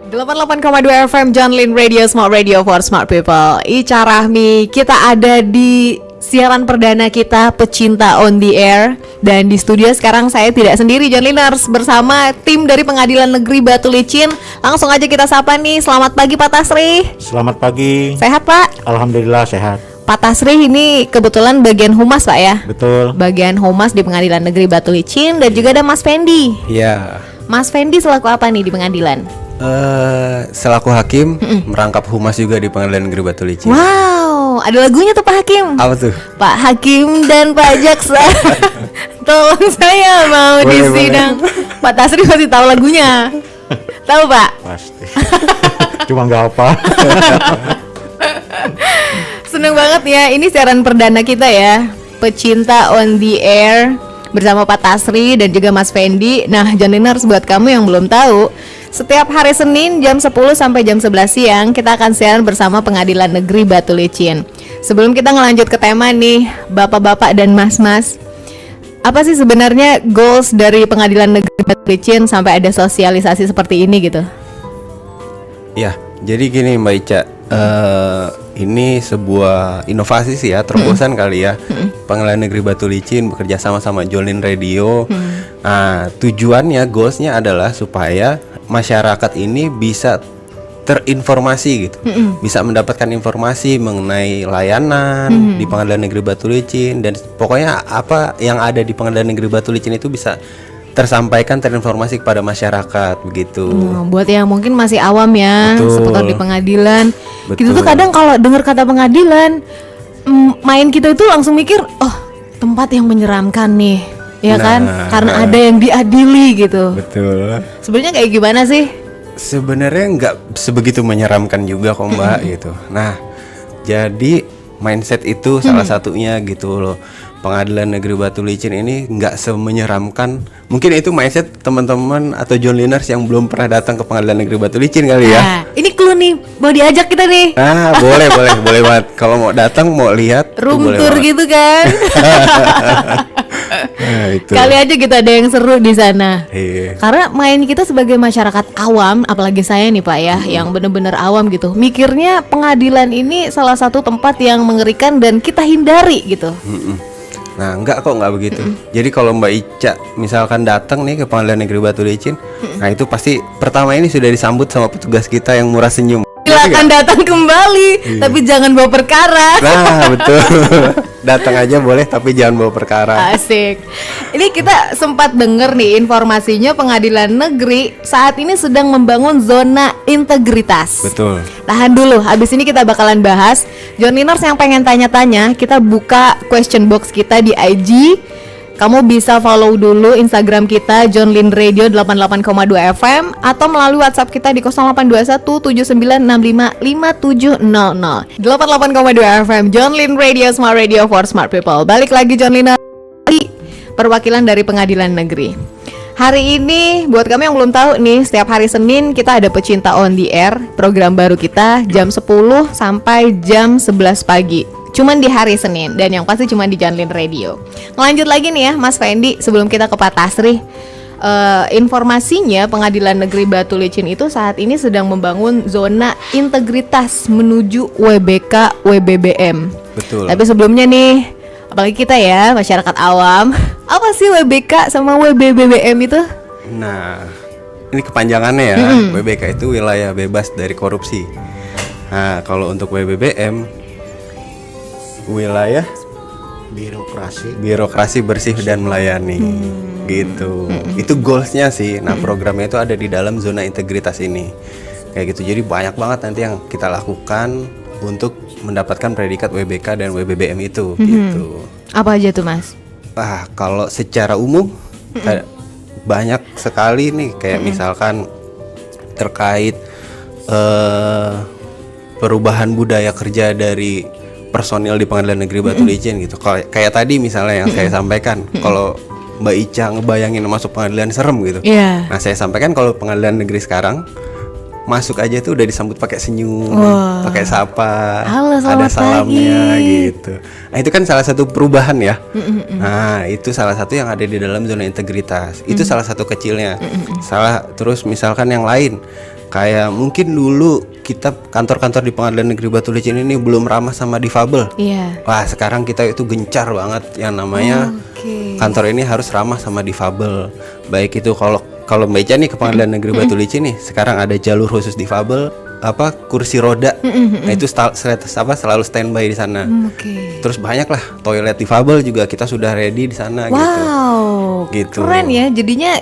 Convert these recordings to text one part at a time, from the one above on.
88,2 FM John Lynn Radio, Smart Radio for Smart People. Ica Rahmi, kita ada di siaran perdana kita Pecinta on the Air. Dan di studio sekarang saya tidak sendiri, John Linners, bersama tim dari Pengadilan Negeri Batu Licin. Langsung aja kita sapa nih. Selamat pagi Pak Tasrih. Selamat pagi. Sehat Pak? Alhamdulillah sehat. Pak Tasrih ini kebetulan bagian humas Pak ya? Betul. Bagian humas di Pengadilan Negeri Batu Licin. Dan juga ada Mas Fendi. Iya. Mas Fendi selaku apa nih di pengadilan? Selaku hakim merangkap humas juga di Pengadilan Negeri Batu Licin. Wow, ada lagunya tuh Pak Hakim. Apa tuh? Pak Hakim dan Pak Jaksa, tolong saya mau di sidang. Pak Tasrih pasti tahu lagunya. Tahu Pak? Pasti. Cuma nggak apa. Seneng banget ya, ini siaran perdana kita ya, Pecinta on the Air bersama Pak Tasrih dan juga Mas Fendi. Nah, John Linners, buat kamu yang belum tahu, setiap hari Senin jam 10 sampai jam 11 siang kita akan siaran bersama Pengadilan Negeri Batu Licin. Sebelum kita ngelanjut ke tema nih, Bapak-bapak dan Mas-mas, apa sih sebenarnya goals dari Pengadilan Negeri Batu Licin sampai ada sosialisasi seperti ini gitu? Ya, jadi gini Mbak Ica, ini sebuah inovasi sih ya, terobosan kali ya. Pengadilan Negeri Batu Licin bekerja sama John Lynn Radio. Nah, tujuannya, goalsnya adalah supaya masyarakat ini bisa terinformasi gitu, bisa mendapatkan informasi mengenai layanan di Pengadilan Negeri Batu Licin, dan pokoknya apa yang ada di Pengadilan Negeri Batu Licin itu bisa tersampaikan, terinformasi kepada masyarakat begitu. Buat yang mungkin masih awam ya, seputar di pengadilan. Kita tuh kadang kalau dengar kata pengadilan, main kita itu langsung mikir, oh tempat yang menyeramkan nih, ya kan? Karena ada yang diadili gitu. Betul. Sebenarnya kayak gimana sih? Sebenarnya nggak sebegitu menyeramkan juga kok Mbak gitu. Nah, jadi mindset itu salah satunya gitu loh. Pengadilan Negeri Batu Licin ini nggak semenyeramkan. Mungkin itu mindset teman-teman atau John Linners yang belum pernah datang ke Pengadilan Negeri Batu Licin kali ya. Nah, ini clue nih, mau diajak kita nih. Boleh banget. Kalau mau datang, mau lihat, room boleh tour banget. gitu kan. Nah, itu. Kali aja kita ada yang seru di sana. Iya. Karena main kita sebagai masyarakat awam, apalagi saya nih Pak ya, yang bener-bener awam gitu, mikirnya pengadilan ini salah satu tempat yang mengerikan dan kita hindari gitu. Nah, nggak begitu. Jadi kalau Mbak Ica misalkan datang nih ke Pengadilan Negeri Batu Licin, nah itu pasti pertama ini sudah disambut sama petugas kita yang murah senyum. Silakan datang kembali, tapi jangan bawa perkara. Nah, betul. Datang aja boleh, tapi jangan bawa perkara. Asik. Ini kita sempat dengar nih informasinya Pengadilan Negeri saat ini sedang membangun zona integritas. Betul. Tahan dulu, habis ini kita bakalan bahas. John Linners yang pengen tanya-tanya, kita buka question box kita di IG. Kamu bisa follow dulu Instagram kita John Lynn Radio 88,2 FM atau melalui WhatsApp kita di 0821 7965 5700. 88,2 FM John Lynn Radio, Smart Radio for Smart People. Balik lagi John Lynn, perwakilan dari Pengadilan Negeri. Hari ini buat kamu yang belum tahu nih, setiap hari Senin kita ada Pecinta on the Air, program baru kita jam 10 sampai jam 11 pagi. Cuman di hari Senin, dan yang pasti cuma di John Lynn Radio. Lanjut lagi nih ya Mas Fendi, sebelum kita ke Pak Tasrih, informasinya Pengadilan Negeri Batu Licin itu saat ini sedang membangun zona integritas menuju WBK WBBM. Betul. Tapi sebelumnya nih, apalagi kita ya masyarakat awam, apa sih WBK sama WBBM itu? Nah, ini kepanjangannya ya. WBK itu wilayah bebas dari korupsi. Nah, kalau untuk WBBM, wilayah birokrasi bersih dan melayani. Gitu. Itu goalsnya sih. Nah, programnya itu ada di dalam zona integritas ini. Kayak gitu. Jadi banyak banget nanti yang kita lakukan untuk mendapatkan predikat WBK dan WBBM itu. Gitu. Apa aja tuh Mas? Kalau secara umum banyak sekali nih, kayak misalkan terkait perubahan budaya kerja dari personil di Pengadilan Negeri Batu Licin gitu. Kayak tadi misalnya yang saya sampaikan, kalau Mbak Ica ngebayangin masuk pengadilan serem gitu. Nah, saya sampaikan kalau Pengadilan Negeri sekarang masuk aja tuh udah disambut pakai senyum, Wah. pakai sapa, Halo, ada selamat salamnya pagi. gitu. Nah itu kan salah satu perubahan ya. Nah itu salah satu yang ada di dalam zona integritas. Itu salah satu kecilnya. Terus misalkan yang lain, kayak mungkin dulu kita kantor-kantor di Pengadilan Negeri Batu Licin ini belum ramah sama difabel. Iya. Wah sekarang kita itu gencar banget yang namanya Oke. kantor ini harus ramah sama difabel. Baik itu kalau Mbak Ica nih ke Pengadilan Negeri Batu Licin nih, sekarang ada jalur khusus difabel, kursi roda. Nah itu selalu standby di sana. Oke. Terus banyak lah toilet difabel juga kita sudah ready di sana gitu. Wow, Gitu. keren ya. Jadinya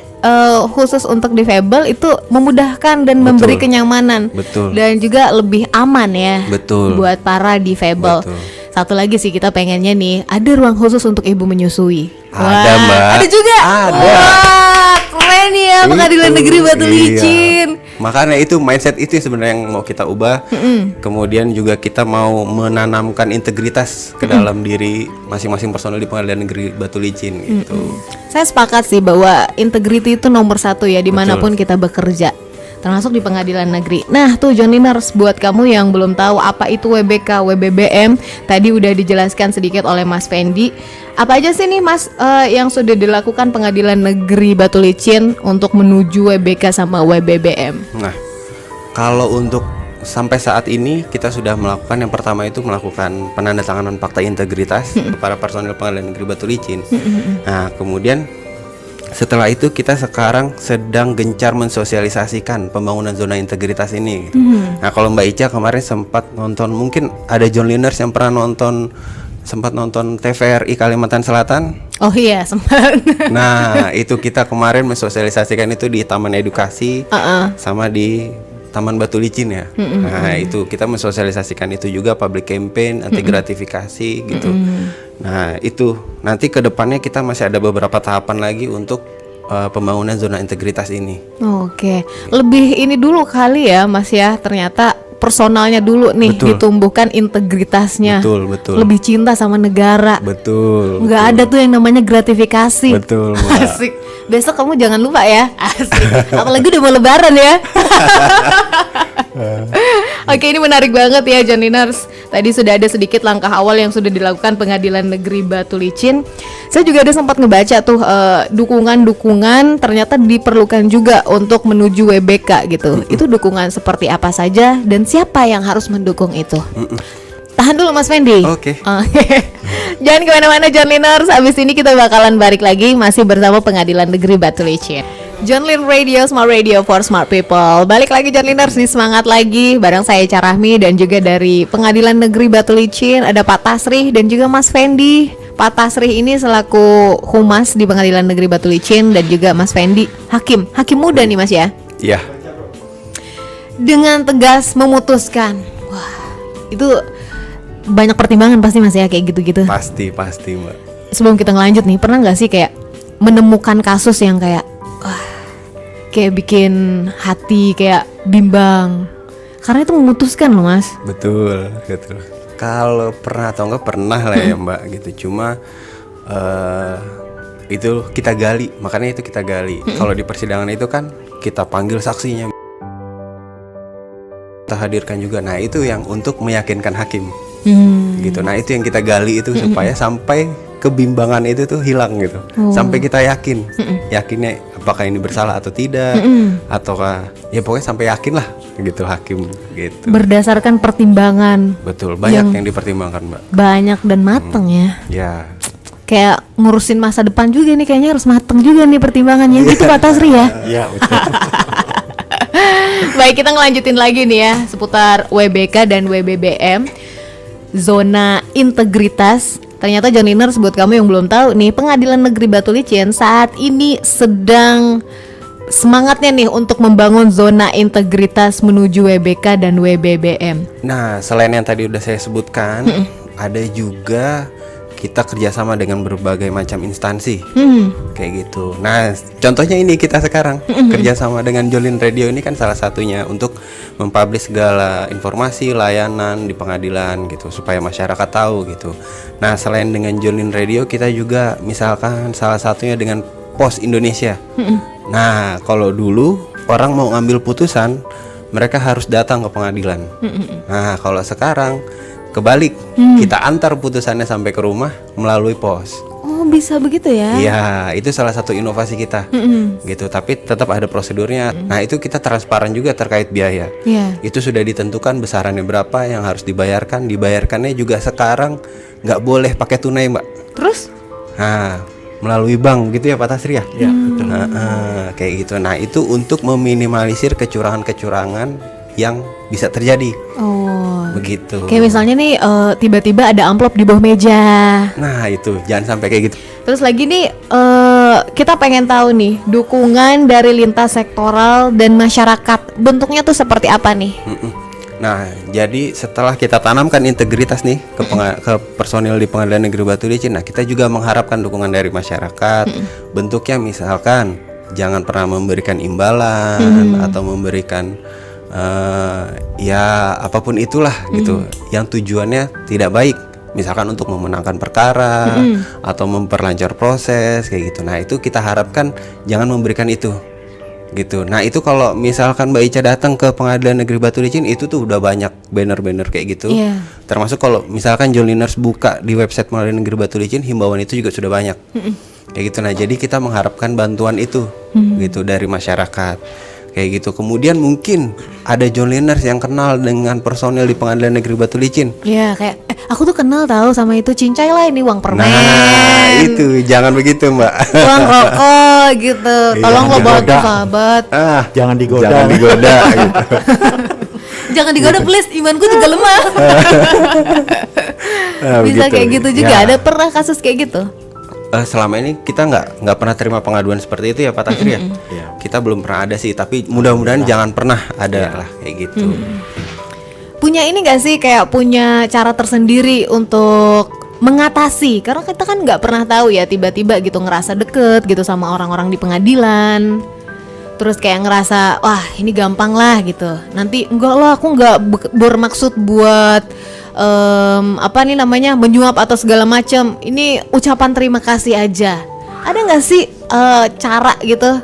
khusus untuk difabel itu memudahkan dan memberi kenyamanan. Betul. Dan juga lebih aman ya. Betul. Buat para difabel. Betul. Satu lagi sih kita pengennya nih ada ruang khusus untuk ibu menyusui. Ada, Mbak. Ada juga. Ada. Wah, keren ya Pengadilan Itu, Negeri Batu iya. Licin. Makanya itu mindset itu yang sebenarnya yang mau kita ubah. Kemudian juga kita mau menanamkan integritas ke dalam diri masing-masing personel di Pengadilan Negeri Batu Licin gitu. Saya sepakat sih bahwa integriti itu nomor satu ya dimanapun kita bekerja, termasuk di pengadilan negeri. Nah tuh John Liners, buat kamu yang belum tahu apa itu WBK, WBBM, tadi udah dijelaskan sedikit oleh Mas Fendi. Apa aja sih nih Mas yang sudah dilakukan Pengadilan Negeri Batu Licin untuk menuju WBK sama WBBM? Nah, kalau untuk sampai saat ini kita sudah melakukan yang pertama itu melakukan penandatanganan fakta integritas para personil Pengadilan Negeri Batu Licin. Nah, kemudian setelah itu kita sekarang sedang gencar mensosialisasikan pembangunan zona integritas ini. Nah, kalau Mbak Ica kemarin sempat nonton, mungkin ada John Liners yang pernah sempat nonton TVRI Kalimantan Selatan. Oh iya sempat. Nah, itu kita kemarin mensosialisasikan itu di Taman Edukasi sama di Taman Batu Licin ya. Nah, itu kita mensosialisasikan itu juga public campaign anti gratifikasi gitu. Nah, itu nanti ke depannya kita masih ada beberapa tahapan lagi untuk pembangunan zona integritas ini. Oke, lebih ini dulu kali ya Mas ya, ternyata personalnya dulu nih Betul. ditumbuhkan integritasnya. Betul. Lebih cinta sama negara. Betul. Nggak ada tuh yang namanya gratifikasi. Betul, Mbak. Asik. Besok kamu jangan lupa ya. Asik. Apalagi udah mau lebaran ya. Oke, ini menarik banget ya John Liners. Tadi sudah ada sedikit langkah awal yang sudah dilakukan Pengadilan Negeri Batu Licin. Saya juga ada sempat ngebaca tuh dukungan-dukungan ternyata diperlukan juga untuk menuju WBK gitu. Itu dukungan seperti apa saja dan siapa yang harus mendukung itu? Tahan dulu Mas Fendi. Oke. Jangan kemana-mana John Liners. Abis ini kita bakalan balik lagi masih bersama Pengadilan Negeri Batu Licin. John Lin Radio, Smart Radio for Smart People. Balik lagi John Liners di Semangat Lagi bareng saya Ica Rahmi dan juga dari Pengadilan Negeri Batu Licin ada Pak Tasrih dan juga Mas Fendi. Pak Tasrih ini selaku humas di Pengadilan Negeri Batu Licin dan juga Mas Fendi hakim muda nih Mas ya. Iya. Dengan tegas memutuskan. Wah, itu banyak pertimbangan pasti Mas ya kayak gitu-gitu. Pasti Mbak. Sebelum kita ngelanjut nih, pernah nggak sih kayak menemukan kasus yang kayak wah, kayak bikin hati kayak bimbang karena itu memutuskan loh Mas. Betul. Kalau pernah atau enggak pernah lah ya Mbak gitu. Cuma itu kita gali, makanya itu kita gali. Kalau di persidangan itu kan kita panggil saksinya, kita hadirkan juga. Nah itu yang untuk meyakinkan hakim. Gitu. Nah itu yang kita gali itu supaya sampai kebimbangan itu tuh hilang gitu. Sampai kita yakinnya apakah ini bersalah atau tidak, ataukah ya pokoknya sampai yakin lah gitu hakim gitu. Berdasarkan pertimbangan. Betul, banyak yang dipertimbangkan Mbak. Banyak dan mateng ya. Ya. Kayak ngurusin masa depan juga nih kayaknya harus mateng juga nih pertimbangannya gitu Pak Tasri ya. Iya, betul. Baik, kita ngelanjutin lagi nih ya seputar WBK dan WBBM. Zona integritas. Ternyata John Liners, buat kamu yang belum tahu nih, Pengadilan Negeri Batu Licin saat ini sedang semangatnya nih untuk membangun zona integritas menuju WBK dan WBBM. Nah, selain yang tadi udah saya sebutkan, ada juga kita kerjasama dengan berbagai macam instansi, kayak gitu. Nah, contohnya ini kita sekarang kerjasama dengan Jolin Radio ini kan salah satunya untuk mempublish segala informasi layanan di pengadilan gitu, supaya masyarakat tahu gitu. Nah, selain dengan Jolin Radio, kita juga misalkan salah satunya dengan Pos Indonesia. Nah, kalau dulu orang mau ngambil putusan mereka harus datang ke pengadilan. Nah, kalau sekarang kebalik, kita antar putusannya sampai ke rumah melalui pos. Oh, bisa begitu ya? Iya, itu salah satu inovasi kita, gitu. Tapi tetap ada prosedurnya. Nah, itu kita transparan juga terkait biaya. Iya. Itu sudah ditentukan besarannya berapa yang harus dibayarkan. Dibayarkannya juga sekarang nggak boleh pakai tunai, Mbak. Terus? Nah, melalui bank gitu ya, Pak Tasri ya? Ya, betul. Kayak gitu. Nah, itu untuk meminimalisir kecurangan-kecurangan yang bisa terjadi. Oh. Begitu. Kayak misalnya nih tiba-tiba ada amplop di bawah meja. Nah, itu jangan sampai kayak gitu. Terus lagi nih kita pengen tahu nih dukungan dari lintas sektoral dan masyarakat bentuknya tuh seperti apa nih? Nah, jadi setelah kita tanamkan integritas nih ke personil di Pengadilan Negeri Batu Licin, nah kita juga mengharapkan dukungan dari masyarakat. Bentuknya misalkan jangan pernah memberikan imbalan atau memberikan ya apapun itulah gitu, yang tujuannya tidak baik. Misalkan untuk memenangkan perkara atau memperlancar proses kayak gitu. Nah, itu kita harapkan jangan memberikan itu. Gitu. Nah, itu kalau misalkan Mbak Ica datang ke Pengadilan Negeri Batu Licin, itu tuh udah banyak banner-banner kayak gitu. Termasuk kalau misalkan Joliners buka di website Pengadilan Negeri Batu Licin, himbauan itu juga sudah banyak. Kayak gitu. Nah, jadi kita mengharapkan bantuan itu gitu dari masyarakat. Kayak gitu. Kemudian mungkin ada Joliners yang kenal dengan personil di Pengadilan Negeri Batu Licin. Iya, kayak aku tuh kenal tahu sama itu, cincai lah ini uang permen. Nah, itu jangan begitu, Mbak. Uang rokok gitu. Tolong lo bawa ke digoda. sahabat. Jangan digoda. Jangan digoda gitu. Jangan digoda please, imanku juga lemah. Nah, Bisa begitu. kayak gitu juga. Ya. Ada pernah kasus kayak gitu? Selama ini kita nggak pernah terima pengaduan seperti itu ya, Pak Tasri ya. Iya. Kita belum pernah ada sih, tapi mudah-mudahan jangan pernah ada lah kayak gitu. Punya ini gak sih kayak punya cara tersendiri untuk mengatasi? Karena kita kan nggak pernah tahu ya, tiba-tiba gitu ngerasa deket gitu sama orang-orang di pengadilan. Terus kayak ngerasa wah ini gampang lah gitu. Nanti enggak lah, aku nggak bermaksud buat apa nih namanya menyuap atau segala macam. Ini ucapan terima kasih aja. Ada nggak sih cara gitu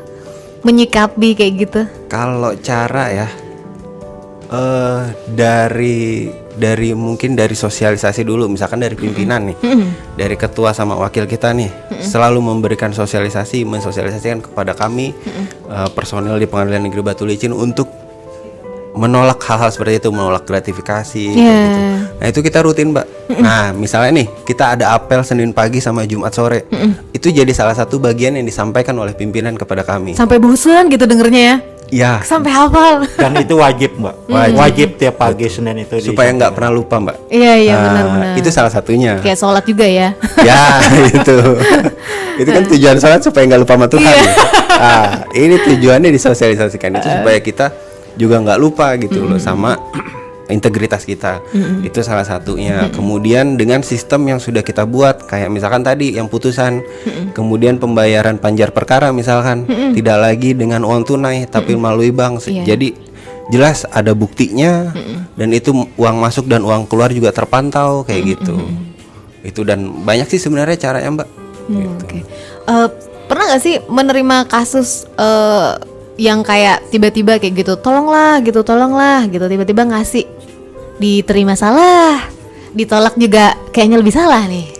menyikapi kayak gitu? Kalau cara ya dari mungkin dari sosialisasi dulu, misalkan dari pimpinan nih, dari ketua sama wakil kita nih, selalu memberikan mensosialisasikan kepada kami personil di Pengadilan Negeri Batu Licin untuk menolak hal-hal seperti itu, menolak gratifikasi gitu. Nah, itu kita rutin, Mbak. Nah, misalnya nih kita ada apel Senin pagi sama Jumat sore, itu jadi salah satu bagian yang disampaikan oleh pimpinan kepada kami. Sampai bosan gitu dengernya ya? Ya. Sampai hafal. Dan itu wajib, Mbak. Wajib tiap pagi Senin itu Supaya nggak pernah lupa, Mbak. Iya Nah, benar-benar. itu salah satunya. Kayak sholat juga ya. Ya itu itu kan tujuan sholat supaya nggak lupa sama Tuhan. Nah, ini tujuannya disosialisasikan itu supaya kita juga nggak lupa gitu loh sama integritas kita. Itu salah satunya. Kemudian dengan sistem yang sudah kita buat, kayak misalkan tadi yang putusan, kemudian pembayaran panjar perkara misalkan tidak lagi dengan uang tunai tapi melalui bank. Jadi jelas ada buktinya dan itu uang masuk dan uang keluar juga terpantau kayak gitu. Itu dan banyak sih sebenarnya caranya, Mbak. Gitu. Oke. Pernah nggak sih menerima kasus yang kayak tiba-tiba kayak gitu, tolonglah gitu tiba-tiba ngasih, diterima salah, ditolak juga kayaknya lebih salah nih?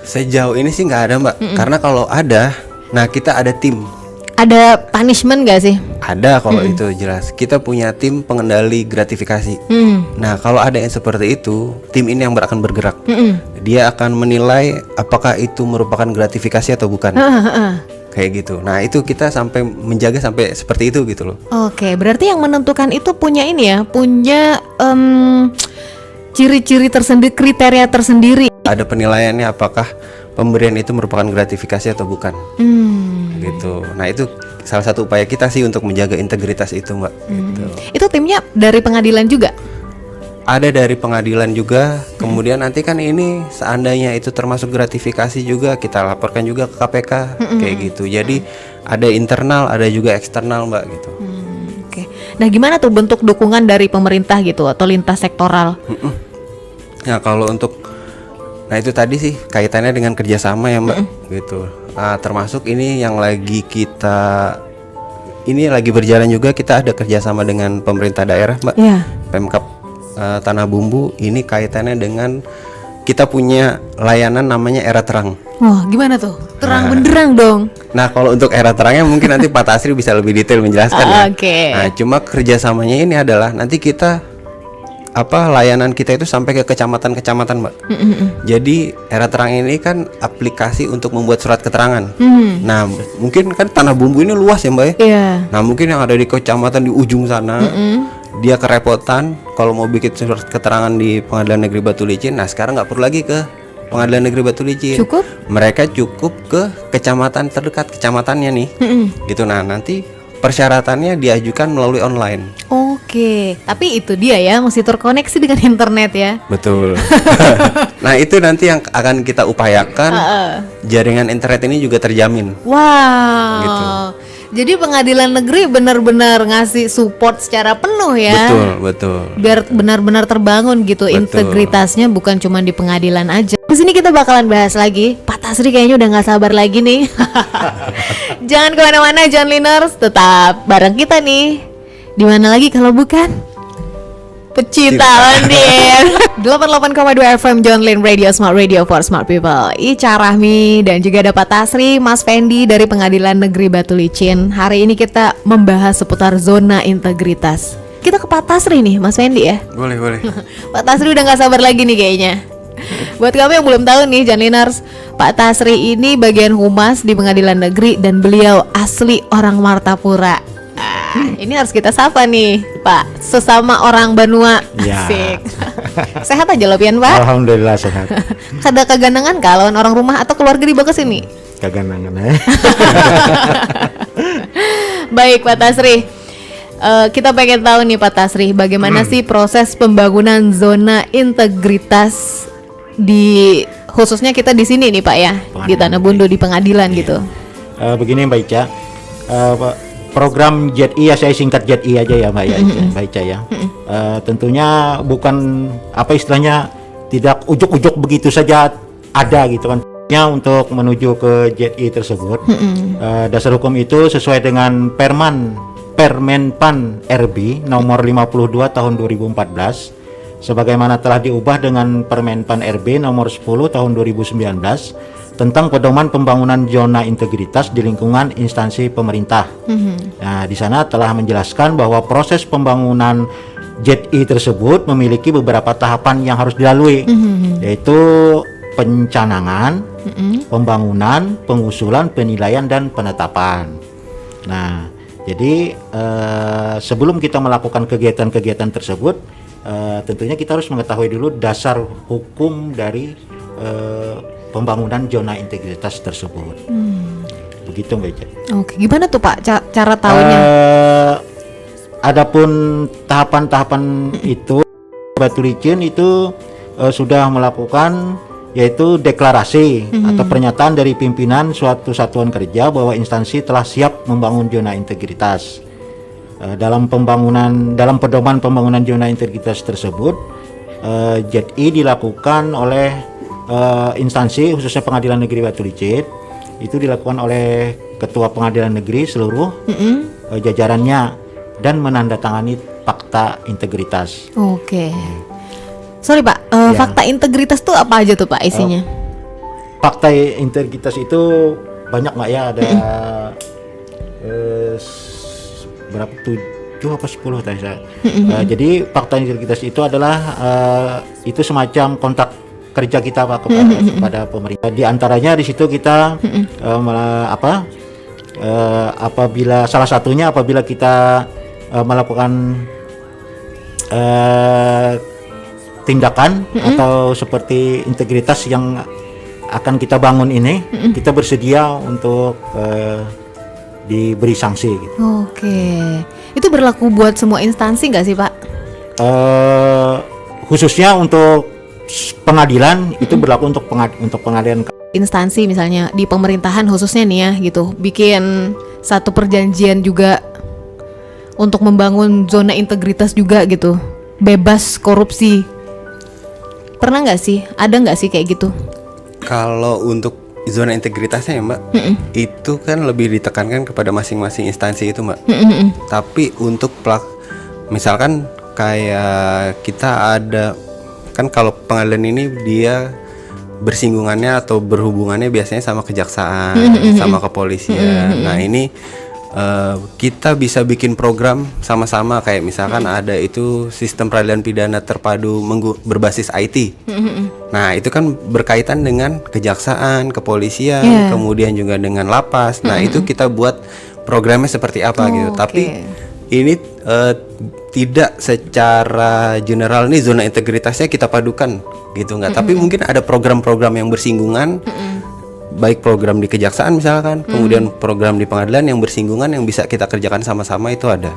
Sejauh ini sih nggak ada, Mbak. Karena kalau ada, nah kita ada tim. Ada punishment gak sih? Ada kalau itu jelas. Kita punya tim pengendali gratifikasi. Nah, kalau ada yang seperti itu, tim ini yang akan bergerak. Dia akan menilai apakah itu merupakan gratifikasi atau bukan. Kayak gitu. Nah, itu kita sampai menjaga sampai seperti itu gitu loh. Oke, berarti yang menentukan itu punya ini ya, punya ciri-ciri tersendiri, kriteria tersendiri. Ada penilaiannya apakah pemberian itu merupakan gratifikasi atau bukan. Gitu. Nah, itu salah satu upaya kita sih untuk menjaga integritas itu, Mbak. Gitu. Itu timnya dari pengadilan juga? Ada dari pengadilan juga. Kemudian nanti kan ini seandainya itu termasuk gratifikasi juga kita laporkan juga ke KPK kayak gitu. Jadi ada internal, ada juga eksternal, Mbak, gitu. Oke. Nah, gimana tuh bentuk dukungan dari pemerintah gitu atau lintas sektoral? Nah, kalau untuk itu tadi sih kaitannya dengan kerjasama ya, Mbak, gitu. Termasuk ini yang lagi kita ini lagi berjalan juga, kita ada kerjasama dengan pemerintah daerah, Mbak. Iya. Pemkab Tanah Bumbu. Ini kaitannya dengan kita punya layanan namanya Era Terang. Wah, gimana tuh? Terang benderang dong. Nah, kalau untuk Era Terangnya mungkin nanti Pak Tasri bisa lebih detail menjelaskan ya. Oke. Nah, cuma kerjasamanya ini adalah nanti kita layanan kita itu sampai ke kecamatan-kecamatan, Mbak. Jadi Era Terang ini kan aplikasi untuk membuat surat keterangan. Nah, mungkin kan Tanah Bumbu ini luas ya, Mbak ya. Iya. Nah, mungkin yang ada di kecamatan di ujung sana, dia kerepotan kalau mau bikin surat keterangan di Pengadilan Negeri Batu Licin. Nah, sekarang nggak perlu lagi ke Pengadilan Negeri Batu Licin. Cukup? Mereka cukup ke kecamatan terdekat, kecamatannya nih. Gitu. Nah, nanti persyaratannya diajukan melalui online. Oke, tapi itu dia ya, mesti terkoneksi dengan internet ya. Betul. Nah, itu nanti yang akan kita upayakan. Jaringan internet ini juga terjamin. Wow. Gitu. Jadi pengadilan negeri benar-benar ngasih support secara penuh ya. Betul. Biar benar-benar terbangun gitu integritasnya, bukan cuma di pengadilan aja. Di sini kita bakalan bahas lagi. Pak Tasri kayaknya udah nggak sabar lagi nih. Jangan kemana-mana John Liners, tetap bareng kita nih. Di mana lagi kalau bukan Pecinta on the Air. 88,2 FM John Lin Radio, Smart Radio for Smart People. Ica Rahmi dan juga ada Pak Tasri, Mas Fendi dari Pengadilan Negeri Batu Licin. Hari ini kita membahas seputar zona integritas. Kita ke Pak Tasri nih, Mas Fendi ya. Boleh. Pak Tasri udah gak sabar lagi nih kayaknya. Buat kamu yang belum tahu nih John Liners, Pak Tasri ini bagian humas di Pengadilan Negeri dan beliau asli orang Martapura. Ini harus kita sapa nih Pak, sesama orang Banua. Ya. Asik. Sehat aja loh Pian Pak. Alhamdulillah sehat. Ada keganangan kalau orang rumah atau keluarga dibawa ke sini? Keganangan Baik Pak Tasri, kita pengen tahu nih Pak Tasri, bagaimana sih proses pembangunan zona integritas di khususnya kita di sini nih Pak ya, di Tanah Bumbu di pengadilan gitu. Begini Mbak Ica, program JETI ya, saya singkat JETI aja ya Mbak Ica ya. Tentunya bukan apa istilahnya, tidak ujuk-ujuk begitu saja ada gitu kan. Untuk menuju ke JETI tersebut, dasar hukum itu sesuai dengan Permenpan RB nomor 52 tahun 2014, sebagaimana telah diubah dengan Permenpan RB nomor 10 tahun 2019 tentang pedoman pembangunan zona integritas di lingkungan instansi pemerintah. Nah, di sana telah menjelaskan bahwa proses pembangunan JETI tersebut memiliki beberapa tahapan yang harus dilalui, yaitu pencanangan, pembangunan, pengusulan, penilaian, dan penetapan. Nah, jadi sebelum kita melakukan kegiatan-kegiatan tersebut, tentunya kita harus mengetahui dulu dasar hukum dari pembangunan zona integritas tersebut. Begitu Mbak Ica. Oke, gimana tuh Pak cara tahunya? Adapun tahapan-tahapan itu, Batu Licin itu sudah melakukan yaitu deklarasi atau pernyataan dari pimpinan suatu satuan kerja bahwa instansi telah siap membangun zona integritas. Dalam pedoman pembangunan zona integritas tersebut, JETI dilakukan oleh instansi khususnya Pengadilan Negeri Batu Licin. Itu dilakukan oleh Ketua Pengadilan Negeri seluruh jajarannya dan menandatangani fakta integritas. Oke. Sorry Pak, fakta integritas tuh apa aja tuh Pak isinya? Fakta integritas itu banyak nggak ya, ada berapa, 7 apa 10 tadi saya. Jadi fakta integritas itu adalah itu semacam kontrak kerja kita Pak kepada pemerintah. Di antaranya di situ kita apabila salah satunya apabila kita melakukan tindakan atau seperti integritas yang akan kita bangun ini, kita bersedia untuk diberi sanksi gitu. Oke. Itu berlaku buat semua instansi nggak sih Pak? Khususnya untuk pengadilan itu berlaku untuk pengadilan. Instansi misalnya di pemerintahan khususnya nih ya gitu, bikin satu perjanjian juga untuk membangun zona integritas juga gitu, bebas korupsi. Pernah nggak sih? Ada nggak sih kayak gitu? Kalau untuk zona integritasnya ya Mbak, itu kan lebih ditekankan kepada masing-masing instansi itu Mbak. Tapi untuk misalkan kayak kita ada, kan kalau pengadilan ini dia bersinggungannya atau berhubungannya biasanya sama kejaksaan, sama kepolisian. Nah ini kita bisa bikin program sama-sama, kayak misalkan ada itu sistem peradilan pidana terpadu berbasis IT. Nah itu kan berkaitan dengan kejaksaan, kepolisian, kemudian juga dengan lapas. Nah itu kita buat programnya seperti apa gitu. Tapi ini tidak secara general nih zona integritasnya kita padukan gitu nggak. Tapi mungkin ada program-program yang bersinggungan. Baik program di kejaksaan misalkan, kemudian program di pengadilan yang bersinggungan yang bisa kita kerjakan sama-sama itu ada.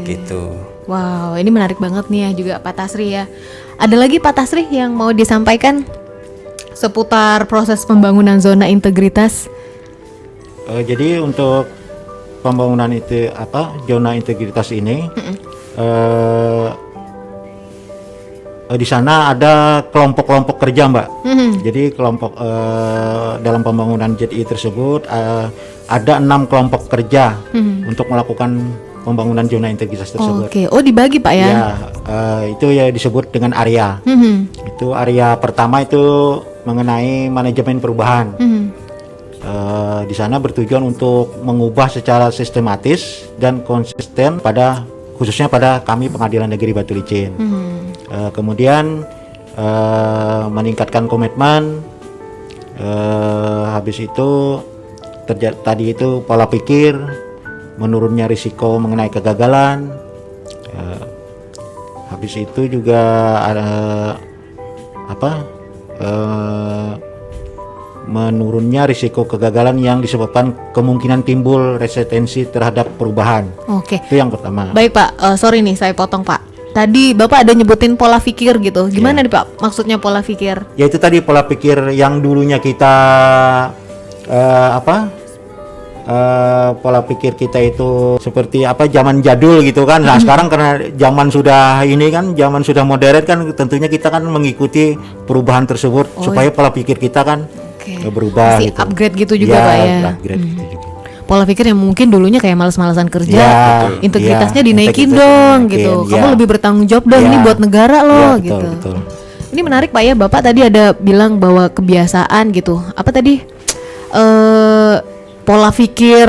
Gitu. Wow, ini menarik banget nih ya juga Pak Tasri ya. Ada lagi Pak Tasri yang mau disampaikan seputar proses pembangunan zona integritas? Jadi untuk pembangunan itu zona integritas ini, di sana ada kelompok-kelompok kerja Mbak. Jadi kelompok dalam pembangunan JI tersebut ada 6 kelompok kerja untuk melakukan pembangunan zona integritas tersebut. Oh dibagi Pak ya? Ya, itu ya disebut dengan area. Itu area pertama itu mengenai manajemen perubahan. Di sana bertujuan untuk mengubah secara sistematis dan konsisten khususnya pada kami Pengadilan Negeri Batu Licin. Kemudian meningkatkan komitmen, habis itu tadi itu pola pikir, menurunnya risiko mengenai kegagalan, habis itu juga ada menurunnya risiko kegagalan yang disebabkan kemungkinan timbul resistensi terhadap perubahan. Itu yang pertama. Baik Pak, sorry nih saya potong Pak. Tadi Bapak ada nyebutin pola pikir gitu. Gimana nih Pak maksudnya pola pikir? Ya itu tadi pola pikir yang dulunya kita pola pikir kita itu seperti zaman jadul gitu kan. Nah sekarang karena zaman sudah modern kan, tentunya kita kan mengikuti perubahan tersebut supaya pola pikir kita kan berubah. Masih gitu. Upgrade gitu juga Pak ya. Upgrade gitu juga. Pola pikir yang mungkin dulunya kayak males-malesan kerja, integritasnya dinaikin dong gitu. Kamu lebih bertanggung jawab dong ini buat negara loh gitu. Betul. Ini menarik Pak ya, Bapak tadi ada bilang bahwa kebiasaan gitu. Apa tadi? Pola pikir,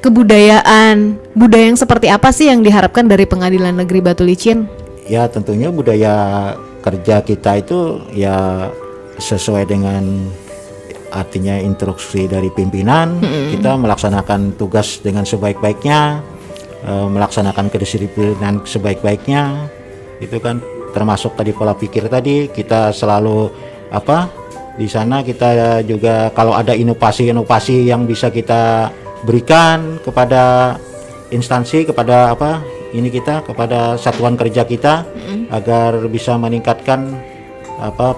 kebudayaan, budaya yang seperti apa sih yang diharapkan dari Pengadilan Negeri Batu Licin? Ya tentunya budaya kerja kita itu ya sesuai dengan artinya instruksi dari pimpinan, kita melaksanakan tugas dengan sebaik-baiknya, melaksanakan kedisiplinan sebaik-baiknya, itu kan termasuk tadi pola pikir tadi. Kita selalu di sana kita juga kalau ada inovasi-inovasi yang bisa kita berikan kepada instansi, kepada kepada satuan kerja kita agar bisa meningkatkan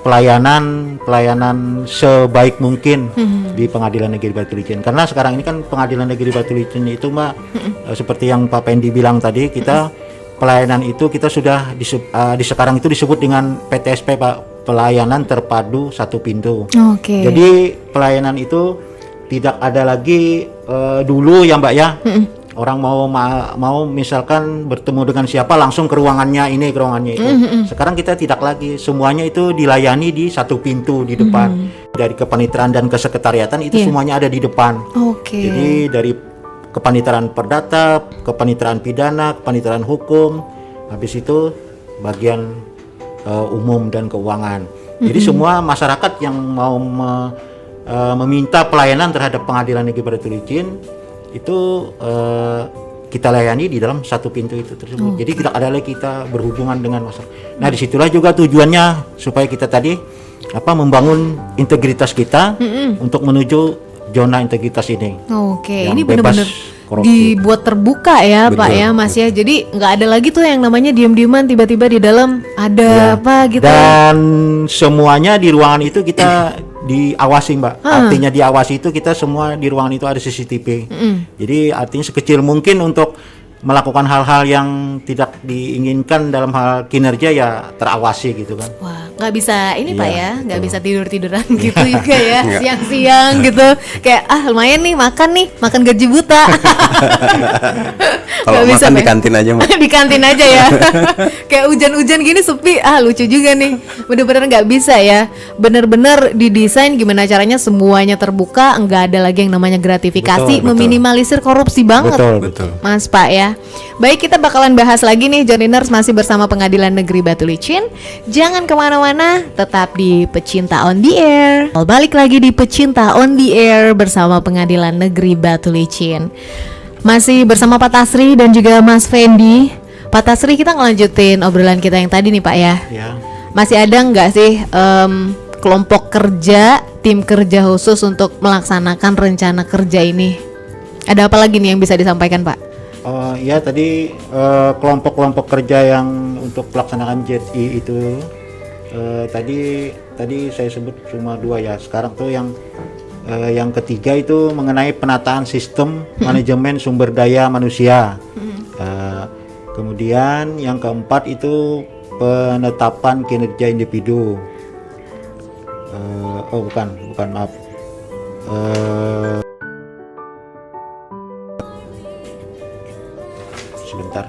pelayanan sebaik mungkin di Pengadilan Negeri Batu Licin. Karena sekarang ini kan Pengadilan Negeri Batu Licin itu Mbak, seperti yang Pak Pendi bilang tadi, kita pelayanan itu kita sudah di sekarang itu disebut dengan PTSP Pak, pelayanan terpadu satu pintu. Jadi pelayanan itu tidak ada lagi dulu ya Mbak ya. Orang mau misalkan bertemu dengan siapa langsung ke ruangannya ini, ke ruangannya itu. Sekarang kita tidak lagi, semuanya itu dilayani di satu pintu di depan. Dari kepaniteraan dan kesekretariatan itu semuanya ada di depan. Jadi dari kepaniteraan perdata, kepaniteraan pidana, kepaniteraan hukum, habis itu bagian umum dan keuangan. Jadi semua masyarakat yang mau meminta pelayanan terhadap Pengadilan Negeri Batu Licin itu kita layani di dalam satu pintu itu tersebut. Jadi tidak ada lagi kita berhubungan dengan masyarakat. Nah disitulah juga tujuannya supaya kita tadi membangun integritas kita untuk menuju zona integritas ini. Ini benar-benar dibuat terbuka ya Pak ya Mas ya. Jadi nggak ada lagi tuh yang namanya diam-diaman tiba-tiba di dalam ada apa gitu. Dan semuanya di ruangan itu kita diawasi Mbak. Artinya diawasi itu kita semua di ruangan itu ada CCTV. Jadi artinya sekecil mungkin untuk melakukan hal-hal yang tidak diinginkan dalam hal kinerja ya terawasi gitu kan. Wah, nggak bisa ini Pak Iya, ya, nggak betul. bisa tidur-tiduran gitu juga ya, siang-siang gitu. Kayak lumayan nih makan gaji buta. Kalau Nggak bisa, makan di Pak. kantin aja, Mbak. Di kantin aja ya. Kayak hujan-hujan gini sepi, lucu juga nih. Bener-bener nggak bisa ya. Bener-bener didesain gimana caranya semuanya terbuka, nggak ada lagi yang namanya gratifikasi, Betul, betul. meminimalisir korupsi banget. Betul. Mas Pak ya. Baik, kita bakalan bahas lagi nih Joniners masih bersama Pengadilan Negeri Batu Licin. Jangan kemana-mana, tetap di Pecinta on the Air. Balik lagi di Pecinta on the Air bersama Pengadilan Negeri Batu Licin. Masih bersama Pak Tasri dan juga Mas Fendi. Pak Tasri, kita ngelanjutin obrolan kita yang tadi nih Pak ya. Ya. Masih ada nggak sih kelompok kerja, tim kerja khusus untuk melaksanakan rencana kerja ini? Ada apa lagi nih yang bisa disampaikan Pak? Ya tadi kelompok-kelompok kerja yang untuk pelaksanaan JETI itu tadi saya sebut cuma 2 ya. Sekarang tuh yang ketiga itu mengenai penataan sistem manajemen sumber daya manusia. Kemudian yang keempat itu penetapan kinerja individu. Bukan maaf. Sebentar.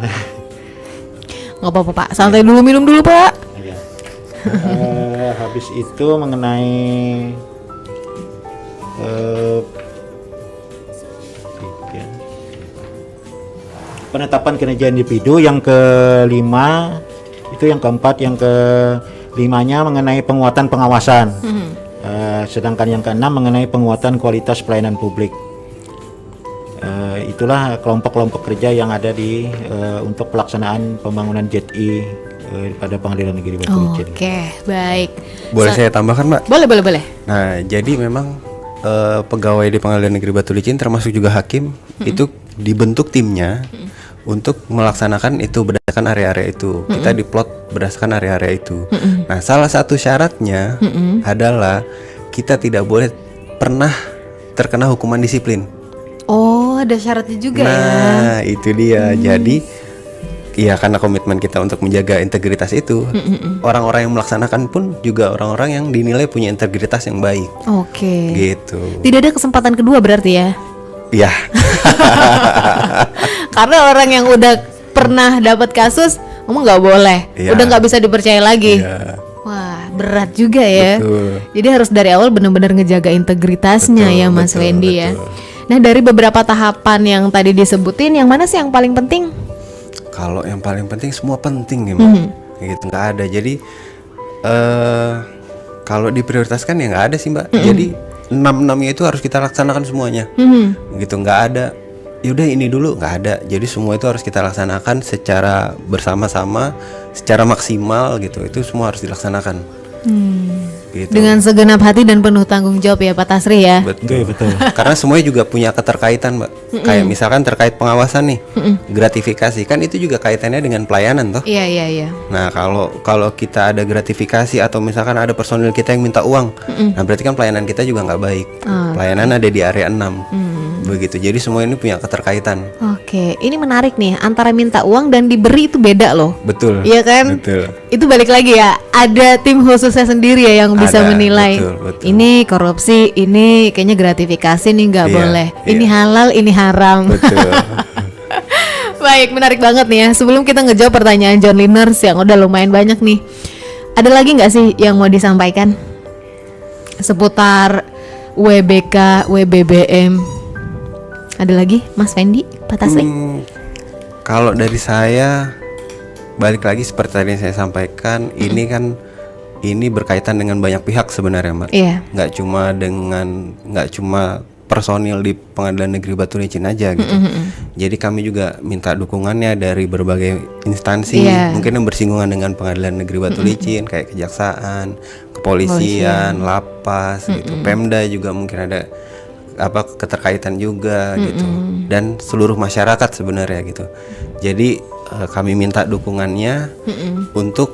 Nggak apa-apa Pak, santai dulu, minum dulu Pak. Ya. Habis itu mengenai penetapan kinerja individu, yang kelima itu, yang keempat, yang kelimanya mengenai penguatan pengawasan. Sedangkan yang keenam mengenai penguatan kualitas pelayanan publik. Itulah kelompok-kelompok kerja yang ada di untuk pelaksanaan pembangunan JETI pada Pengadilan Negeri Batu Licin. Oke, baik. Boleh saya tambahkan, Mbak? Boleh. Nah, jadi memang pegawai di Pengadilan Negeri Batu Licin termasuk juga hakim itu dibentuk timnya untuk melaksanakan itu berdasarkan area-area itu. Kita diplot berdasarkan area-area itu. Nah, salah satu syaratnya adalah kita tidak boleh pernah terkena hukuman disiplin. Oh, ada syaratnya juga ya. Nah, itu dia. Jadi iya, karena komitmen kita untuk menjaga integritas itu, orang-orang yang melaksanakan pun juga orang-orang yang dinilai punya integritas yang baik. Oke. Gitu. Tidak ada kesempatan kedua berarti ya? Iya. Karena orang yang udah pernah dapat kasus, kamu nggak boleh, Iya. udah nggak bisa dipercaya lagi. Iya. Wah, berat juga ya. Betul. Jadi harus dari awal benar-benar ngejaga integritasnya Betul, ya, Mas betul, Wendy ya. betul. Nah, dari beberapa tahapan yang tadi disebutin, yang mana sih yang paling penting? Kalau yang paling penting semua penting ya, Mbak. Gitu, nggak ada. Jadi kalau diprioritaskan ya nggak ada sih, Mbak. Jadi 6-6-nya itu harus kita laksanakan semuanya. Gitu, nggak ada. Yaudah ini dulu, nggak ada. Jadi semua itu harus kita laksanakan secara bersama-sama, secara maksimal gitu. Itu semua harus dilaksanakan. Gitu. Dengan segenap hati dan penuh tanggung jawab ya Pak Tasri ya. Betul. Karena semuanya juga punya keterkaitan, Mbak. Kayak misalkan terkait pengawasan nih, gratifikasi kan itu juga kaitannya dengan pelayanan toh. Iya. Nah, kalau kita ada gratifikasi atau misalkan ada personil kita yang minta uang, nah berarti kan pelayanan kita juga nggak baik. Pelayanan ada di area 6. Begitu. Jadi semua ini punya keterkaitan. Oke, ini menarik nih, antara minta uang dan diberi itu beda loh. Betul. Iya kan? Betul. Itu balik lagi ya, ada tim khususnya sendiri ya yang bisa Ada, menilai. betul. Ini korupsi, ini kayaknya gratifikasi nih nggak Iya, boleh. iya. Ini halal, ini haram. Betul. Baik, menarik banget nih ya. Sebelum kita ngejawab pertanyaan John Liners yang udah lumayan banyak nih, ada lagi nggak sih yang mau disampaikan seputar WBK, WBBM? Ada lagi, Mas Fendi, Pak Tasri? Kalau dari saya, balik lagi seperti tadi yang saya sampaikan, ini berkaitan dengan banyak pihak sebenarnya, Mbak. Iya. Nggak cuma personil di Pengadilan Negeri Batu Licin aja gitu. Jadi kami juga minta dukungannya dari berbagai instansi, Iya. mungkin yang bersinggungan dengan Pengadilan Negeri Batu Licin, kayak kejaksaan, kepolisian, lapas, gitu. Pemda juga mungkin ada keterkaitan juga gitu, dan seluruh masyarakat sebenarnya gitu. Jadi kami minta dukungannya untuk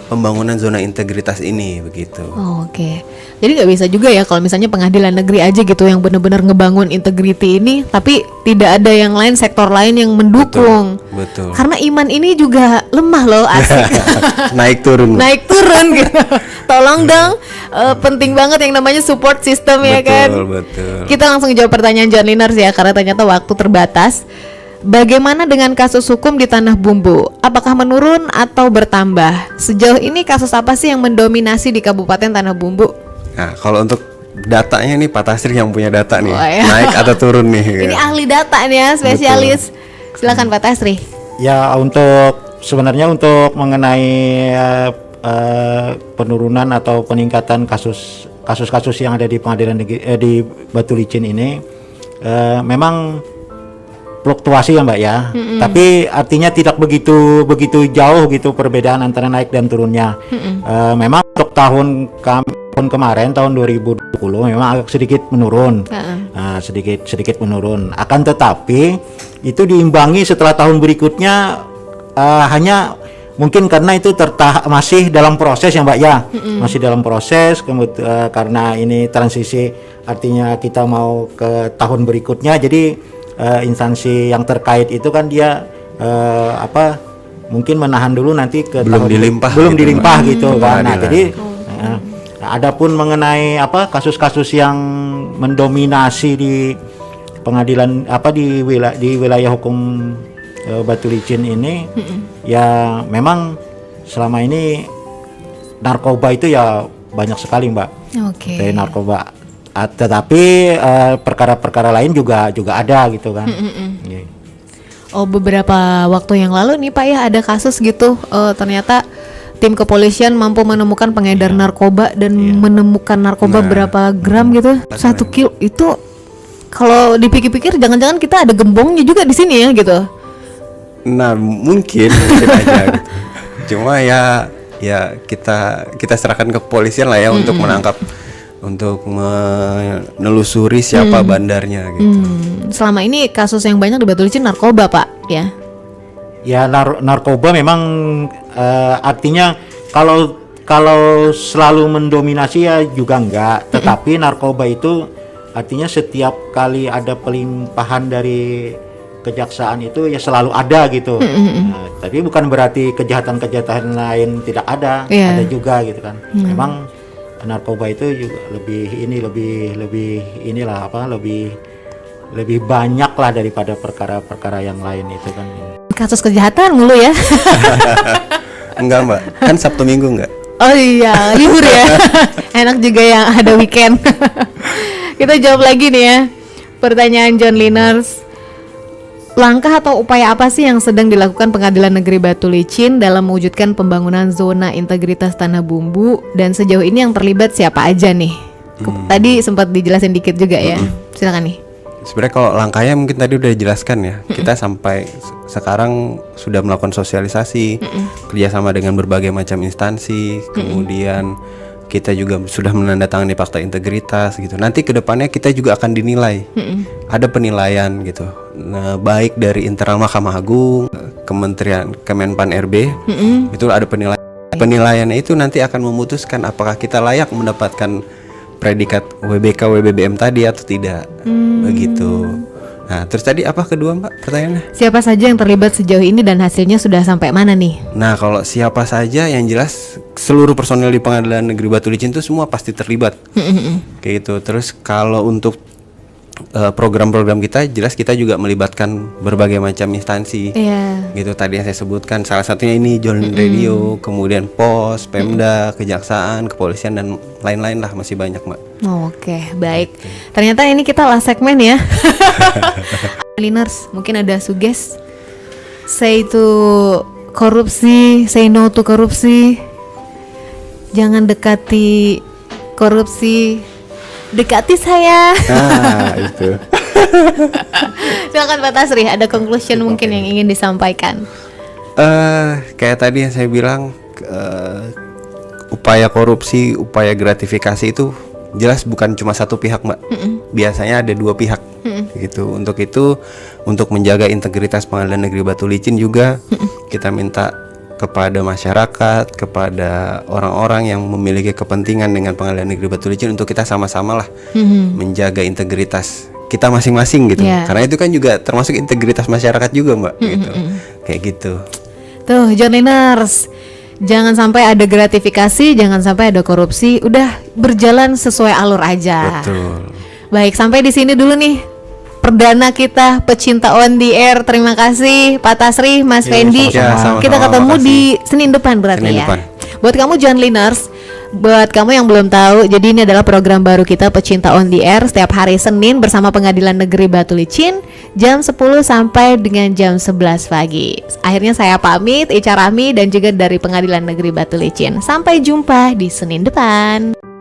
pembangunan zona integritas ini begitu. Oh, oke. Jadi nggak bisa juga ya kalau misalnya pengadilan negeri aja gitu yang benar-benar ngebangun integriti ini, tapi tidak ada yang lain, sektor lain yang mendukung. Betul. Karena iman ini juga lemah loh, asik. Naik turun. Naik turun gitu. Tolong dong, penting banget yang namanya support system ya kan. Betul. Kita langsung jawab pertanyaan John Liners ya, karena ternyata waktu terbatas. Bagaimana dengan kasus hukum di Tanah Bumbu? Apakah menurun atau bertambah? Sejauh ini kasus apa sih yang mendominasi di Kabupaten Tanah Bumbu? Nah, kalau untuk datanya nih Pak Tasri yang punya data nih, Oh, ya. naik atau turun nih. Ini ahli data nih ya, spesialis. Silakan Pak Tasri. Ya, sebenarnya untuk mengenai penurunan atau peningkatan kasus-kasus yang ada di pengadilan negeri di Batu Licin ini memang fluktuasi ya Mbak ya. Tapi artinya tidak begitu jauh gitu perbedaan antara naik dan turunnya. Memang untuk tahun kemarin tahun 2020 memang agak sedikit menurun. Sedikit menurun. Akan tetapi itu diimbangi setelah tahun berikutnya hanya mungkin karena itu masih dalam proses ya Mbak ya. Masih dalam proses karena ini transisi, artinya kita mau ke tahun berikutnya, jadi instansi yang terkait itu kan dia mungkin menahan dulu nanti ke Belum dilimpah gitu kan. Nah, Pengadilan. jadi adapun mengenai kasus-kasus yang mendominasi di pengadilan di wilayah hukum Batu Licin ini ya memang selama ini narkoba itu ya banyak sekali Mbak. Oke. Dari narkoba. Tetapi perkara-perkara lain juga ada gitu kan. Yeah. Oh, beberapa waktu yang lalu nih Pak ya ada kasus gitu, ternyata tim kepolisian mampu menemukan pengedar narkoba dan menemukan narkoba berapa gram gitu, 1 kilo. Itu kalau dipikir-pikir jangan-jangan kita ada gembongnya juga di sini ya gitu. Nah, mungkin aja gitu. Cuma ya kita serahkan ke kepolisian lah ya untuk menangkap, untuk menelusuri siapa bandarnya gitu. Selama ini kasus yang banyak di Batu Licin narkoba Pak ya? Ya narkoba memang artinya kalau selalu mendominasi ya juga enggak, tetapi narkoba itu artinya setiap kali ada pelimpahan dari kejaksaan itu ya selalu ada gitu. Tapi bukan berarti kejahatan-kejahatan lain tidak ada, ada juga gitu kan. Memang narkoba itu juga lebih banyak lah daripada perkara-perkara yang lain itu kan. Kasus kejahatan mulu ya? Enggak Mbak, kan Sabtu Minggu enggak? Oh iya, libur ya. Enak juga yang ada weekend. Kita jawab lagi nih ya, pertanyaan John Liners. Langkah atau upaya apa sih yang sedang dilakukan Pengadilan Negeri Batu Licin dalam mewujudkan pembangunan zona integritas Tanah Bumbu, dan sejauh ini yang terlibat siapa aja nih? Tadi sempat dijelasin dikit juga ya. Silakan nih. Sebenarnya kalau langkahnya mungkin tadi udah dijelaskan ya. Kita sampai sekarang sudah melakukan sosialisasi, kerjasama dengan berbagai macam instansi, kemudian kita juga sudah menandatangani fakta integritas gitu. Nanti kedepannya kita juga akan dinilai, ada penilaian gitu. Nah, baik dari internal Mahkamah Agung, Kementerian Kemenpan RB, itu ada penilaian. Penilaiannya itu nanti akan memutuskan apakah kita layak mendapatkan predikat WBK WBBM tadi atau tidak, begitu. Nah, terus tadi apa kedua Mbak pertanyaannya? Siapa saja yang terlibat sejauh ini dan hasilnya sudah sampai mana nih? Nah, kalau siapa saja yang jelas seluruh personel di Pengadilan Negeri Batu Licin itu semua pasti terlibat. Kayak gitu. Terus kalau untuk program-program kita jelas kita juga melibatkan berbagai macam instansi. Gitu tadi yang saya sebutkan, salah satunya ini Jolin Radio, kemudian POS, Pemda, Kejaksaan, Kepolisian dan lain-lain lah, masih banyak Mbak. Oke, baik. Ternyata ini kita last segmen ya. Liners, mungkin ada suges. Say to korupsi, say no to korupsi. Jangan dekati korupsi, dekati saya. Nah, itu. Silakan Pak Tasri, ada conclusion mungkin yang ingin disampaikan. Kayak tadi yang saya bilang, upaya korupsi, upaya gratifikasi itu jelas bukan cuma satu pihak Mbak. Biasanya ada dua pihak gitu. Untuk itu, untuk menjaga integritas Pengadilan Negeri Batu Licin juga kita minta kepada masyarakat, kepada orang-orang yang memiliki kepentingan dengan Pengadilan Negeri Batu Licin untuk kita sama-sama lah menjaga integritas kita masing-masing gitu. Yeah. Karena itu kan juga termasuk integritas masyarakat juga, Mbak, gitu. Kayak gitu. Tuh, Journliners, jangan sampai ada gratifikasi, jangan sampai ada korupsi, udah berjalan sesuai alur aja. Betul. Baik, sampai di sini dulu nih perdana kita Pecinta on the Air. Terima kasih Pak Tasri, Mas Fendi. Ya, sama-sama. Kita ketemu Makasih. di Senin depan berarti Senin ya. depan. Buat kamu Journliners, buat kamu yang belum tahu, jadi ini adalah program baru kita Pecinta on the Air setiap hari Senin bersama Pengadilan Negeri Batu Licin jam 10 sampai dengan jam 11 pagi. Akhirnya saya pamit, Ica Rahmi dan juga dari Pengadilan Negeri Batu Licin. Sampai jumpa di Senin depan.